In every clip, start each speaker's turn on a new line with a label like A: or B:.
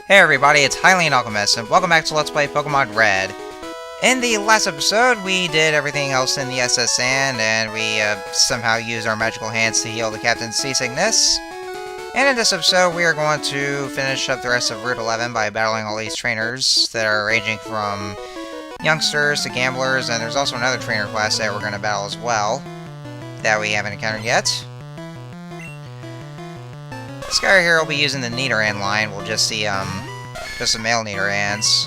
A: Hey everybody, it's Hylian Alchemist, and welcome back to Let's Play Pokemon Red. In the last episode, we did everything else in the SS Sand, and we somehow used our magical hands to heal the Captain's seasickness. And in this episode, we are going to finish up the rest of Route 11 by battling all these trainers that are ranging from youngsters to gamblers, and there's also another trainer class that we're going to battle as well, that we haven't encountered yet. This guy right here will be using the Nidoran line. We'll just see, just the male Nidorans.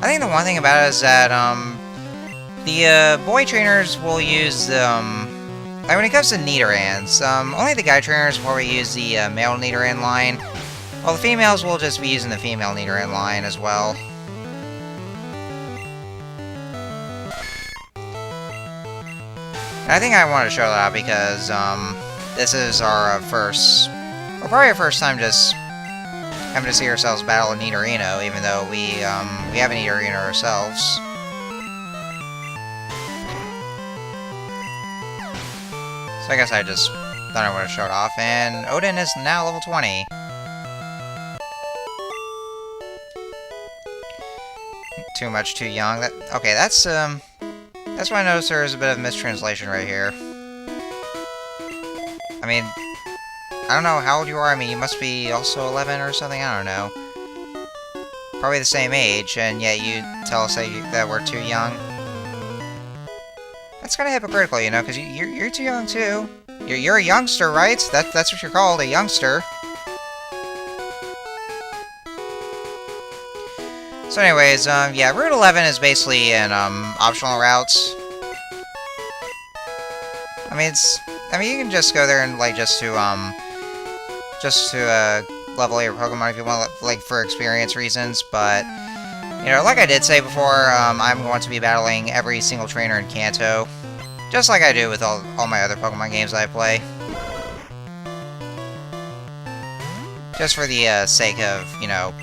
A: I think the one thing about it is that, the, boy trainers will use, like, when it comes to Nidorans, only the guy trainers will use the, male Nidoran line, while the females will just be using the female Nidoran line as well. And I think I wanted to show that out because, this is our first, or probably our first time just having to see ourselves battle a Nidorino, even though we have a Nidorino ourselves. So I guess I just thought I would have showed off, and Odin is now level 20. Too much, too young. Okay, that's why I noticed there is a bit of mistranslation right here. I mean, I don't know how old you are. I mean, you must be also 11 or something. I don't know. Probably the same age, and yet you tell us that we're too young. That's kind of hypocritical, you know, because you're too young too. You're a youngster, right? That's what you're called, a youngster. So, anyways, yeah, Route 11 is basically an optional route. I mean, you can just go there and, like, just to level your Pokemon if you want, like, for experience reasons, but, you know, like I did say before, I'm going to be battling every single trainer in Kanto, just like I do with all my other Pokemon games that I play. Just for the sake of, you know,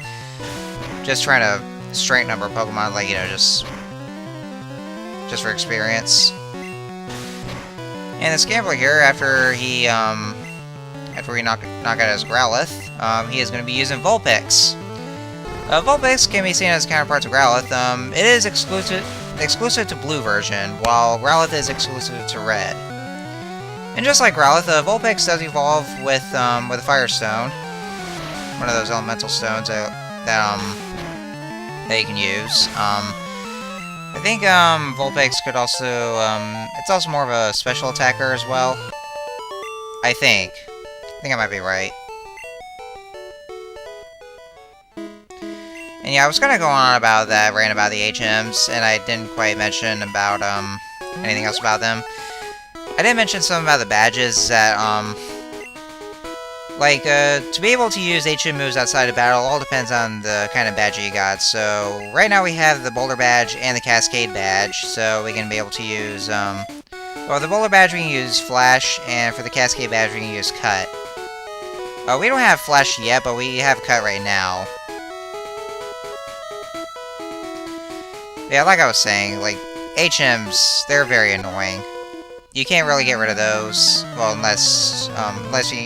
A: just trying to straighten up our Pokemon, like, you know, just for experience. And this gambler here, after we knock out his Growlithe, he is going to be using Vulpix. Vulpix can be seen as counterparts of Growlithe. It is exclusive to Blue version, while Growlithe is exclusive to Red. And just like Growlithe, Vulpix does evolve with a Firestone, one of those elemental stones that you can use. I think, Vulpix could also, it's also more of a special attacker as well. I think I might be right. And yeah, I was gonna go on about that, rant about the HMs, and I didn't quite mention about, anything else about them. I did mention something about the badges that, like, to be able to use HM moves outside of battle all depends on the kind of badge you got. So, right now we have the Boulder badge and the Cascade badge, so we can be able to use, well, the Boulder badge we can use Flash, and for the Cascade badge we can use Cut. We don't have Flash yet, but we have Cut right now. Yeah, like I was saying, like, HMs, they're very annoying. You can't really get rid of those, well, unless you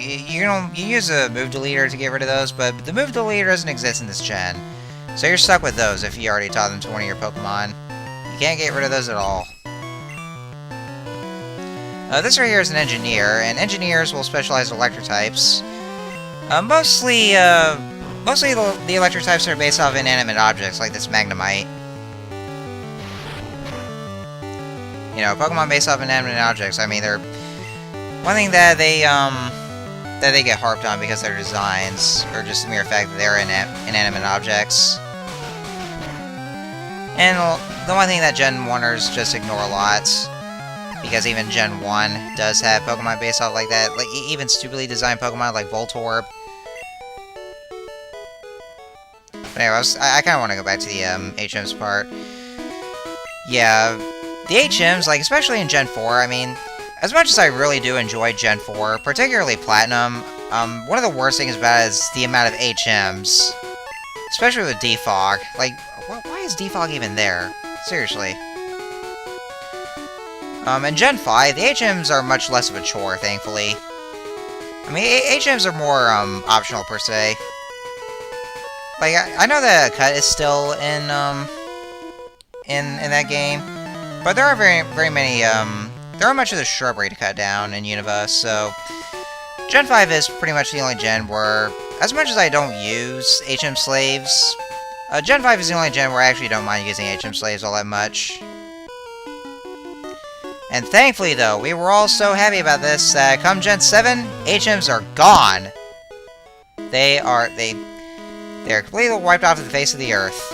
A: use a move deleter to get rid of those, but the move deleter doesn't exist in this gen. So you're stuck with those if you already taught them to one of your Pokemon. You can't get rid of those at all. This right here is an Engineer, and Engineers will specialize in electric types. Mostly the electric types are based off inanimate objects, like this Magnemite. You know, Pokemon based off inanimate objects. I mean, they're one thing that they get harped on because their designs, or just the mere fact that they're inanimate objects. And the one thing that Gen 1ers just ignore a lot, because even Gen 1 does have Pokemon based off like that, like even stupidly designed Pokemon like Voltorb. But anyway, I kind of want to go back to the HMs part. Yeah. The HMs, like, especially in Gen 4, I mean, as much as I really do enjoy Gen 4, particularly Platinum, one of the worst things about it is the amount of HMs. Especially with Defog. Like, why is Defog even there? Seriously. In Gen 5, the HMs are much less of a chore, thankfully. I mean, HMs are more, optional per se. Like, I know that a cut is still in that game, but there are very many, there are much of the shrubbery to cut down in Unova, so Gen 5 is pretty much the only gen where, as much as I don't use HM slaves, Gen 5 is the only gen where I actually don't mind using HM slaves all that much. And thankfully, though, we were all so happy about this that come Gen 7, HMs are gone! They're completely wiped off the face of the earth.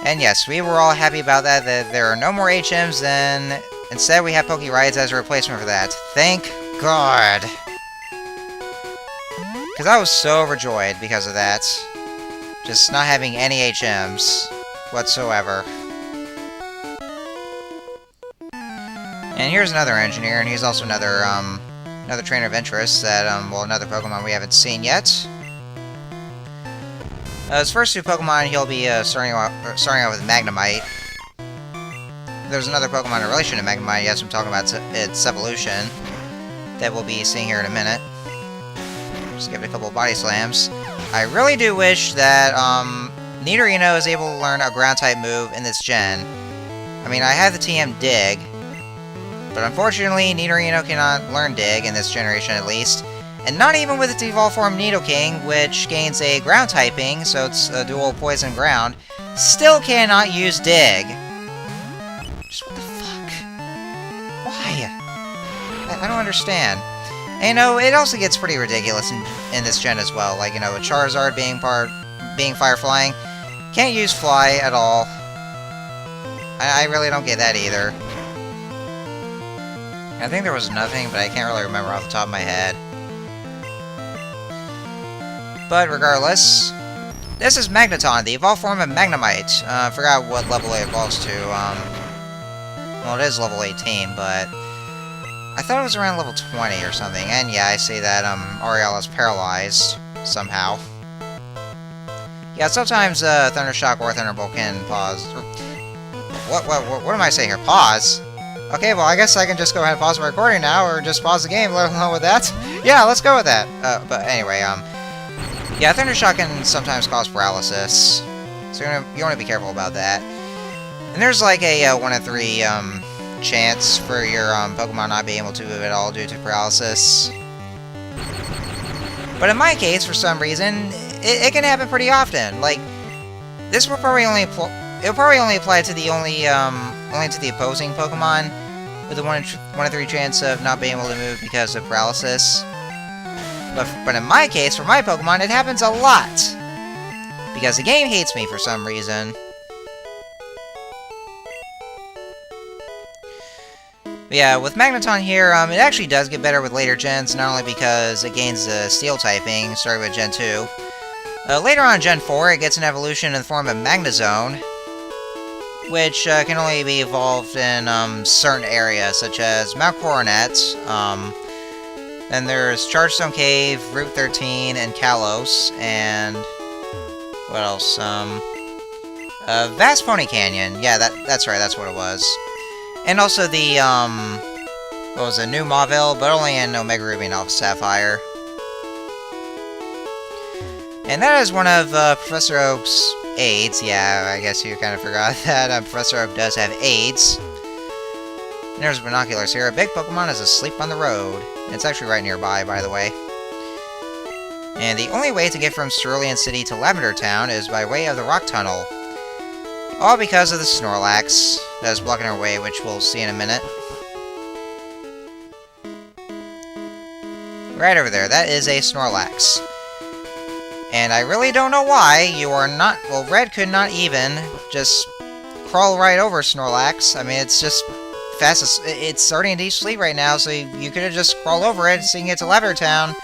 A: And yes, we were all happy about that there are no more HMs, and instead we have Poké Rides as a replacement for that. Thank God! Because I was so overjoyed because of that. Just not having any HMs whatsoever. And here's another engineer, and he's also another trainer of interest that, well, another Pokemon we haven't seen yet. His first two Pokemon, he'll be starting out with Magnemite. There's another Pokemon in relation to Magnemite, yes, I'm talking about its evolution, that we'll be seeing here in a minute. Just give it a couple of body slams. I really do wish that Nidorino is able to learn a ground-type move in this gen. I mean, I have the TM Dig, but unfortunately, Nidorino cannot learn Dig in this generation at least. And not even with its evolved form Nidoking, which gains a ground typing, so it's a dual poison ground, still cannot use Dig. Just what the fuck? Why? I don't understand. And, you know, it also gets pretty ridiculous in this gen as well. Like, you know, with Charizard being fire flying, can't use Fly at all. I really don't get that either. I think there was another thing, but I can't really remember off the top of my head. But regardless, this is Magneton, the evolved form of Magnemite. I forgot what level it evolves to. Well, it is level 18, but I thought it was around level 20 or something. And yeah, I see that Ariel is paralyzed somehow. Yeah, sometimes ThunderShock or Thunderbolt can pause. What am I saying here? Pause? Okay, well, I guess I can just go ahead and pause my recording now, or just pause the game, let alone with that. Yeah, let's go with that. But anyway, yeah, ThunderShock can sometimes cause paralysis, so you want to be careful about that. And there's like a 1 in 3 chance for your Pokemon not being able to move at all due to paralysis. But in my case, for some reason, it can happen pretty often. Like, this will probably only apply to the only to the opposing Pokemon with a 1 in 3 chance of not being able to move because of paralysis. But in my case, for my Pokemon, it happens a lot! Because the game hates me for some reason. But yeah, with Magneton here, it actually does get better with later gens, not only because it gains the Steel typing, starting with Gen 2. Later on in Gen 4, it gets an evolution in the form of Magnezone, which can only be evolved in certain areas, such as Mount Coronet. Then there's Chargestone Cave, Route 13, and Kalos, and what else? Vast Pony Canyon. Yeah, that's right, that's what it was. And also the what was it, New Mauville, but only in Omega Ruby and Alpha Sapphire. And that is one of Professor Oak's aids. Yeah, I guess you kind of forgot that Professor Oak does have aids. And there's binoculars here. A big Pokemon is asleep on the road. It's actually right nearby, by the way. And the only way to get from Cerulean City to Lavender Town is by way of the Rock Tunnel. All because of the Snorlax that is blocking our way, which we'll see in a minute. Right over there, that is a Snorlax. And I really don't know why you are not... Well, Red could not even just crawl right over Snorlax. I mean, it's just... fastest. It's starting in deep sleep right now, so you could have just crawled over it, so you can get to Lavender Town.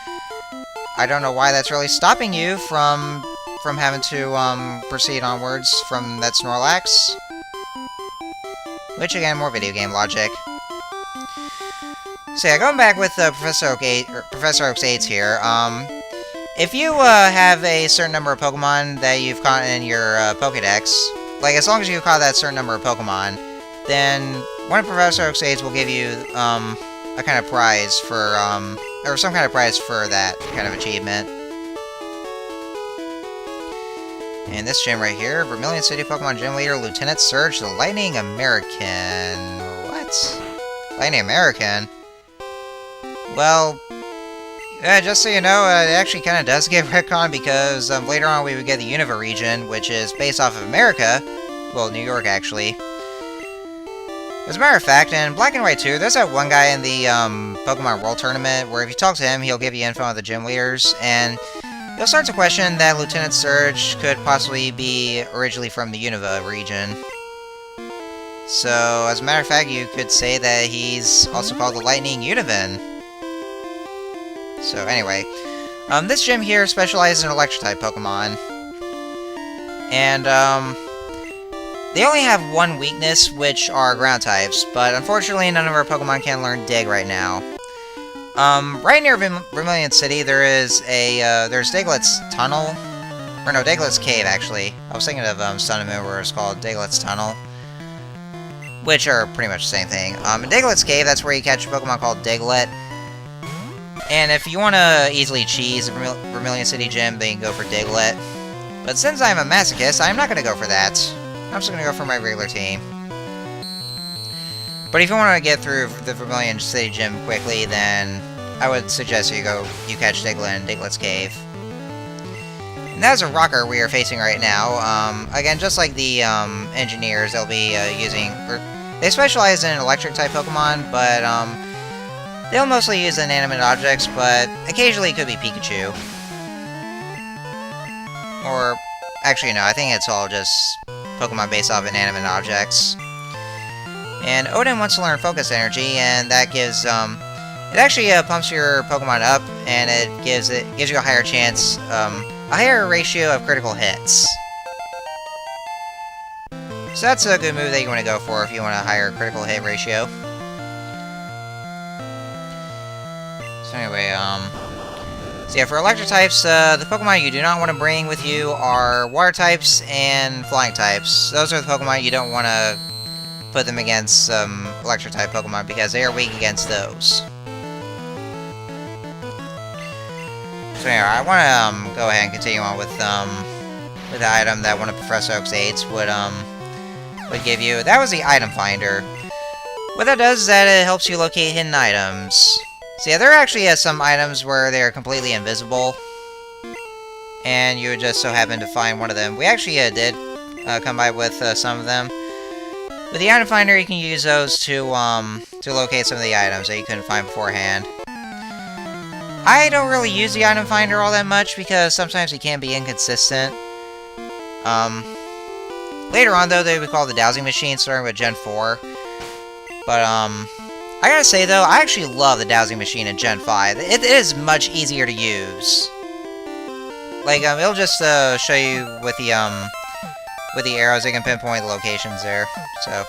A: I don't know why that's really stopping you from having to proceed onwards from that Snorlax. Which again, more video game logic. So yeah, going back with Professor Oak's aids here. If you have a certain number of Pokemon that you've caught in your Pokédex, like as long as you've caught that certain number of Pokemon, then one of Professor Oak's aids will give you a kind of prize for or some kind of prize for that kind of achievement. And this gym right here, Vermilion City Pokemon Gym Leader, Lieutenant Surge, the Lightning American. What? Lightning American? Well, just so you know, it actually kind of does get retconned because later on we would get the Unova region, which is based off of America. Well, New York, actually. As a matter of fact, in Black and White 2, there's that one guy in the Pokemon World Tournament where if you talk to him, he'll give you info on the gym leaders, and you'll start to question that Lieutenant Surge could possibly be originally from the Unova region. So, as a matter of fact, you could say that he's also called the Lightning Unovan. So, anyway, this gym here specializes in Electric-type Pokemon. And, they only have one weakness, which are ground types, but unfortunately none of our Pokemon can learn Dig right now. Right near Vermilion City, there's Diglett's Tunnel. Or no, Diglett's Cave, actually. I was thinking of Sun and Moon, where it's called Diglett's Tunnel. Which are pretty much the same thing. In Diglett's Cave, that's where you catch a Pokemon called Diglett. And if you want to easily cheese a Vermilion City gym, then you can go for Diglett. But since I'm a masochist, I'm not going to go for that. I'm just going to go for my regular team. But if you want to get through the Vermilion City gym quickly, then I would suggest you catch Diglett in Diglett's Cave. And that's a rocker we are facing right now. Again, just like the engineers, they'll be they specialize in electric-type Pokemon, but they'll mostly use inanimate objects, but occasionally it could be Pikachu. Or, actually no, I think it's all just Pokemon based off inanimate objects. And Odin wants to learn Focus Energy, and that gives, it actually pumps your Pokemon up, and it gives you a higher chance, a higher ratio of critical hits. So that's a good move that you want to go for if you want a higher critical hit ratio. So anyway, so yeah, for electric types, the Pokemon you do not want to bring with you are water types and flying types. Those are the Pokemon you don't want to put them against electric type Pokemon because they are weak against those. So anyway, I want to go ahead and continue on with the item that one of Professor Oak's aides would give you. That was the item finder. What that does is that it helps you locate hidden items. So yeah, there actually are some items where they are completely invisible, and you would just so happen to find one of them. We actually did come by with some of them. With the item finder, you can use those to locate some of the items that you couldn't find beforehand. I don't really use the item finder all that much because sometimes it can be inconsistent. Later on, though, they would call the dowsing machine, starting with Gen 4. But, I gotta say, though, I actually love the dowsing machine in Gen 5. It is much easier to use. Like, it'll just, show you with the arrows, they can pinpoint the locations there. So,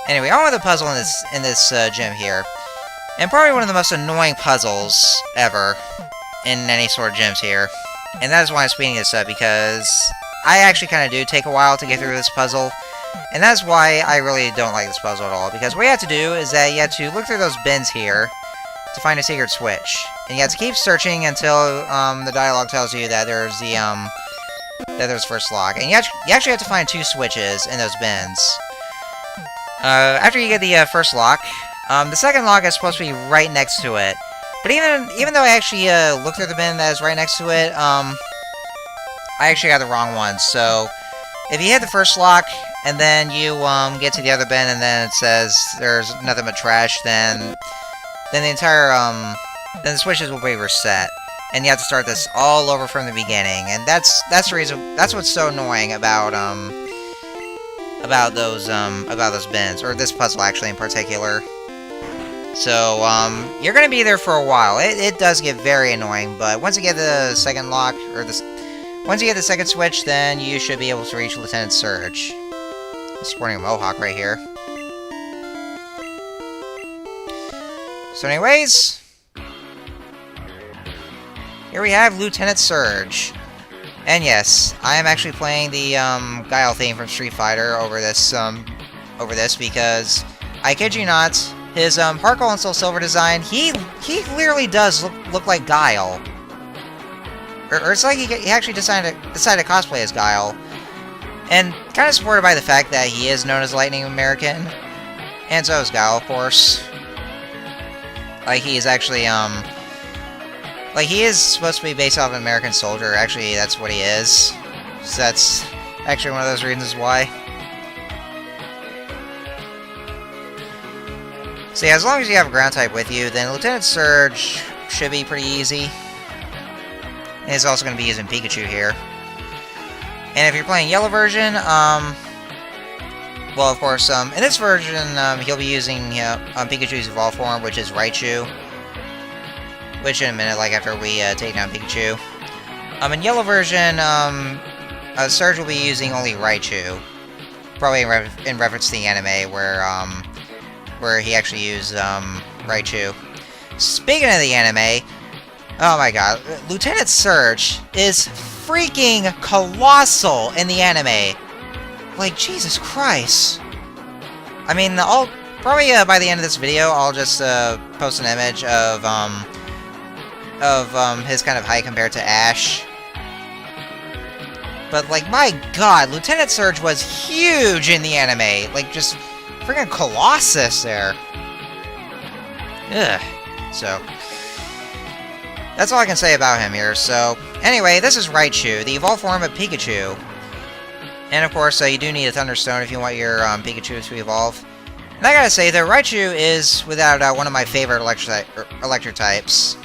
A: anyway, on with the puzzle in this gym here. And probably one of the most annoying puzzles ever in any sort of gyms here. And that is why I'm speeding this up, because I actually kind of do take a while to get through this puzzle. And that's why I really don't like this puzzle at all, because what you have to do is that you have to look through those bins here to find a secret switch. And you have to keep searching until the dialogue tells you that there's the first lock. And you actually have to find 2 switches in those bins. After you get the first lock, the second lock is supposed to be right next to it. But even though I actually looked through the bin that is right next to it, I actually got the wrong one. So if you hit the first lock and then you get to the other bin and then it says there's nothing but trash, then the entire then the switches will be reset, and you have to start this all over from the beginning. And that's the reason. That's what's so annoying about those bins, or this puzzle actually in particular. So you're gonna be there for a while. It does get very annoying, but once you get the second lock, or once you get the second switch, then you should be able to reach Lieutenant Surge. Sporting a mohawk right here. So anyways, here we have Lieutenant Surge. And yes, I am actually playing the Guile theme from Street Fighter over this because, I kid you not, his Heart Gold and Soul Silver design, he clearly does look like Guile. Or it's like he actually decided to cosplay as Guile. And kind of supported by the fact that he is known as Lightning American. And so is Guile, of course. Like, he is actually, like, he is supposed to be based off an American soldier. Actually, that's what he is. So that's actually one of those reasons why. So yeah, as long as you have a ground type with you, then Lieutenant Surge should be pretty easy. And he's also going to be using Pikachu here. And if you're playing yellow version, well, of course, in this version, he'll be using Pikachu's evolved form, which is Raichu. Which in a minute, like after we take down Pikachu. In yellow version, Surge will be using only Raichu. Probably in reference to the anime, where he actually used Raichu. Speaking of the anime, oh my god, Lieutenant Surge is freaking colossal in the anime. Like, Jesus Christ. I mean, I'll probably by the end of this video, I'll just post an image of his kind of height compared to Ash. But like, my god, Lieutenant Surge was huge in the anime. Like, just freaking Colossus there. Ugh. So, that's all I can say about him here. So, anyway, this is Raichu, the evolved form of Pikachu. And of course, you do need a Thunderstone if you want your Pikachu to evolve. And I gotta say, though, Raichu is, without one of my favorite electric types.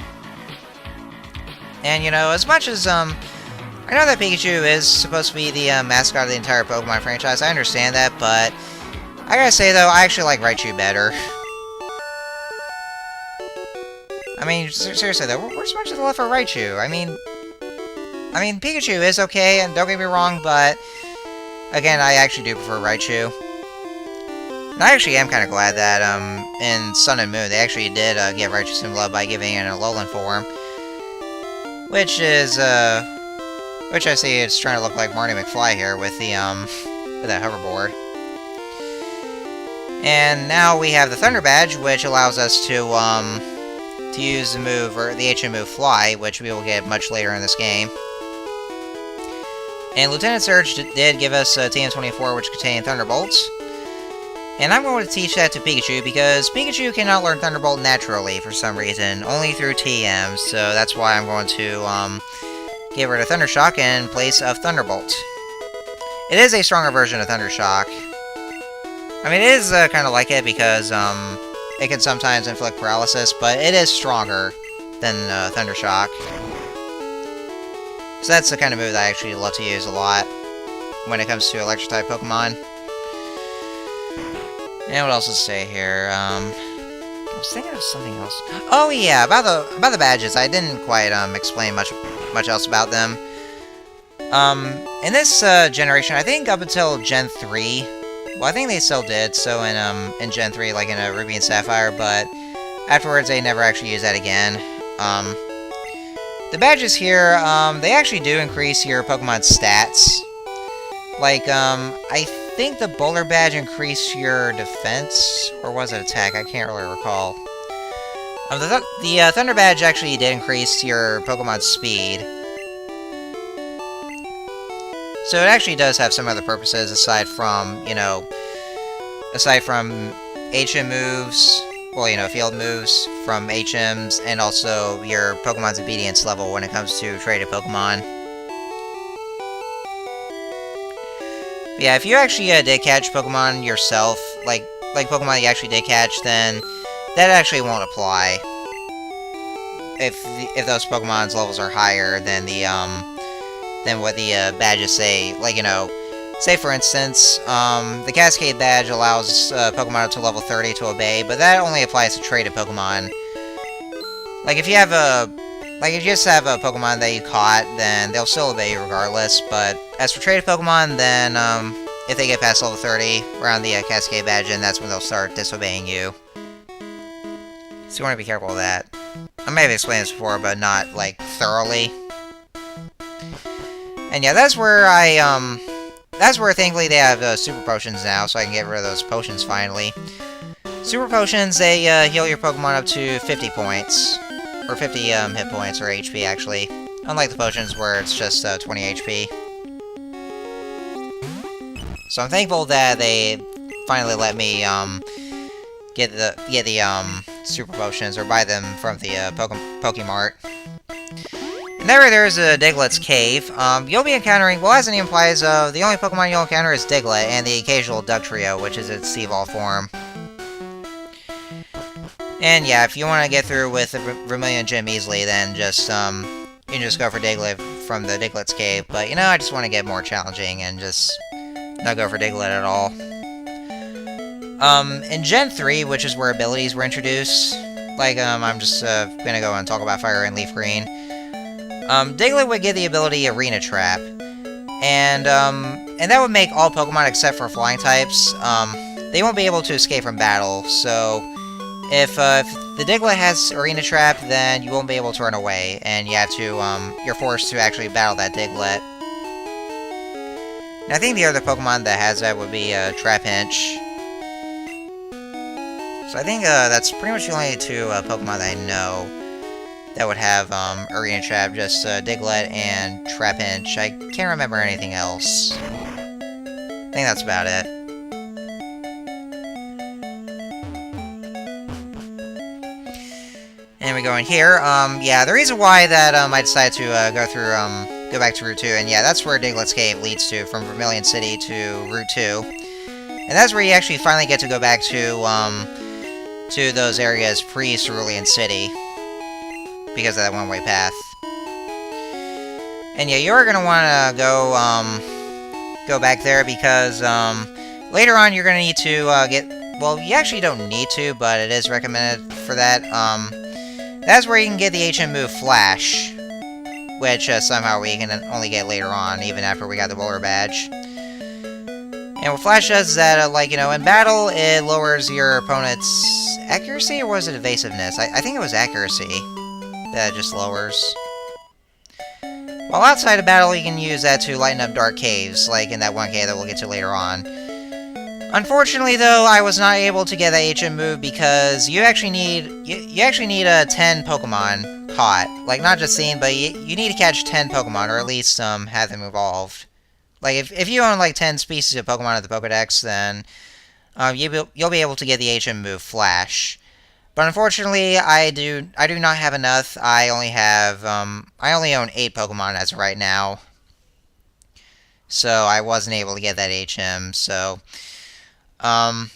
A: And, you know, as much as, I know that Pikachu is supposed to be the mascot of the entire Pokemon franchise, I understand that, but I gotta say, though, I actually like Raichu better. I mean, seriously, though, where's much of the love for Raichu? I mean, Pikachu is okay, and don't get me wrong, but again, I actually do prefer Raichu. And I actually am kind of glad that, in Sun and Moon, they actually did give Raichu some love by giving it an Alolan form. Which is, which I see it's trying to look like Marty McFly here with the, with that hoverboard. And now we have the Thunder Badge, which allows us to use the move, or the HM move Fly, which we will get much later in this game. And Lieutenant Surge did give us TM24, which contained Thunderbolts. And I'm going to teach that to Pikachu, because Pikachu cannot learn Thunderbolt naturally for some reason, only through TM, so that's why I'm going to get rid of ThunderShock in place of Thunderbolt. It is a stronger version of ThunderShock. I mean, it is kind of like it, because it can sometimes inflict paralysis, but it is stronger than ThunderShock. So that's the kind of move that I actually love to use a lot when it comes to Electric-type Pokemon. And what else to say here? I was thinking of something else. Oh yeah, about the badges. I didn't quite explain much else about them. In this generation, I think up until Gen 3, well, I think they still did. So in Gen 3, like in Ruby and Sapphire, but afterwards they never actually used that again. The badges here, they actually do increase your Pokemon's stats. Like, I think the Bowler Badge increased your defense, or was it attack? I can't really recall. The Thunder Badge actually did increase your Pokemon's speed. So it actually does have some other purposes aside from, you know, HM moves, well, you know, field moves from HMs, and also your Pokemon's obedience level when it comes to traded Pokemon. But yeah, if you actually did catch Pokemon yourself, like Pokemon you actually did catch, then that actually won't apply. If those Pokemon's levels are higher than than what the badges say. Like, you know, say for instance, the Cascade Badge allows Pokemon to level 30 to obey, but that only applies to traded Pokemon. Like, if you have if you just have a Pokemon that you caught, then they'll still obey you regardless, but as for traded Pokemon, then, if they get past level 30 around the Cascade Badge, then that's when they'll start disobeying you. So you want to be careful of that. I may have explained this before, but not, like, thoroughly. And yeah, that's where thankfully they have Super Potions now, so I can get rid of those potions finally. Super Potions, they heal your Pokemon up to 50 points. Or 50 hit points, or HP, actually. Unlike the potions where it's just 20 HP. So I'm thankful that they finally let me get the Super Potions, or buy them from the Pokemart. And there's a Diglett's Cave. You'll be encountering, well, as the name implies, the only Pokemon you'll encounter is Diglett, and the occasional Dugtrio, which is its Evolve form. And yeah, if you want to get through with the Vermilion Gym easily, then just, you can just go for Diglett from the Diglett's Cave. But, you know, I just want to get more challenging and just not go for Diglett at all. In Gen 3, which is where abilities were introduced, like, I'm just, gonna go and talk about Fire and LeafGreen. Diglett would get the ability Arena Trap. And that would make all Pokemon except for flying types, they won't be able to escape from battle, so if the Diglett has Arena Trap, then you won't be able to run away, and you have to, you're forced to actually battle that Diglett. And I think the other Pokemon that has that would be Trapinch. So I think that's pretty much the only two Pokemon that I know that would have Arena Trap, just Diglett and Trapinch. I can't remember anything else. I think that's about it. And we go in here. Yeah, the reason why that I decided to go back to Route 2, and yeah, that's where Diglett's Cave leads to, from Vermilion City to Route 2. And that's where you actually finally get to go back to those areas pre-Cerulean City, because of that one-way path. And yeah, you're gonna want to go back there, because later on you're gonna need to get, well, you actually don't need to, but it is recommended for that. That's where you can get the HM move Flash, which somehow we can only get later on, even after we got the Bowler Badge. And what Flash does is that, like, you know, in battle, it lowers your opponent's accuracy, or was it evasiveness? I think it was accuracy that it just lowers. While outside of battle, you can use that to lighten up dark caves, like in that one cave that we'll get to later on. Unfortunately, though, I was not able to get that HM move because you actually need 10 Pokemon caught. Like, not just seen, but you need to catch 10 Pokemon, or at least have them evolved. Like, if you own like 10 species of Pokemon at the Pokedex, then you'll be able to get the HM move Flash. But unfortunately, I do not have enough. I only own 8 Pokemon as of right now, so I wasn't able to get that HM. So I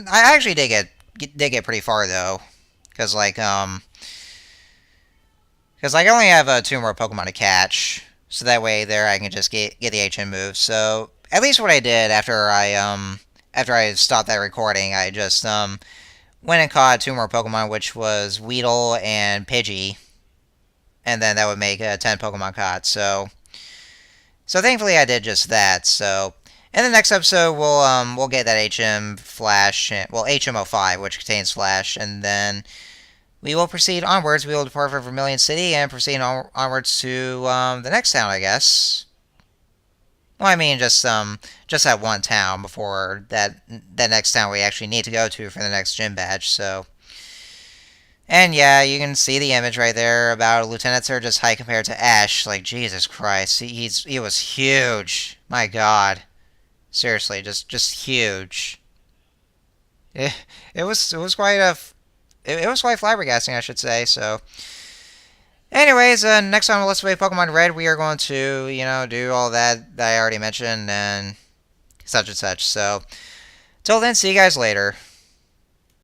A: actually did get pretty far though, because I only have 2 more Pokemon to catch, so that way there I can just get the HM move. So at least what I did after I stopped that recording, I just went and caught 2 more Pokemon, which was Weedle and Pidgey, and then that would make 10 Pokemon caught. So thankfully I did just that. So in the next episode, we'll get that HM Flash, well, HM05, which contains Flash, and then we will proceed onwards. We will depart from Vermilion City and proceed onwards to the next town, I guess. Well, I mean, just that one town before that next town we actually need to go to for the next gym badge. So, and yeah, you can see the image right there about Lieutenant Surge's height compared to Ash. Like, Jesus Christ, he was huge. My God. Seriously, just huge. It was quite flabbergasting, I should say. So, anyways, next time on Let's Play Pokemon Red, we are going to, you know, do all that I already mentioned and such and such. So, till then, see you guys later.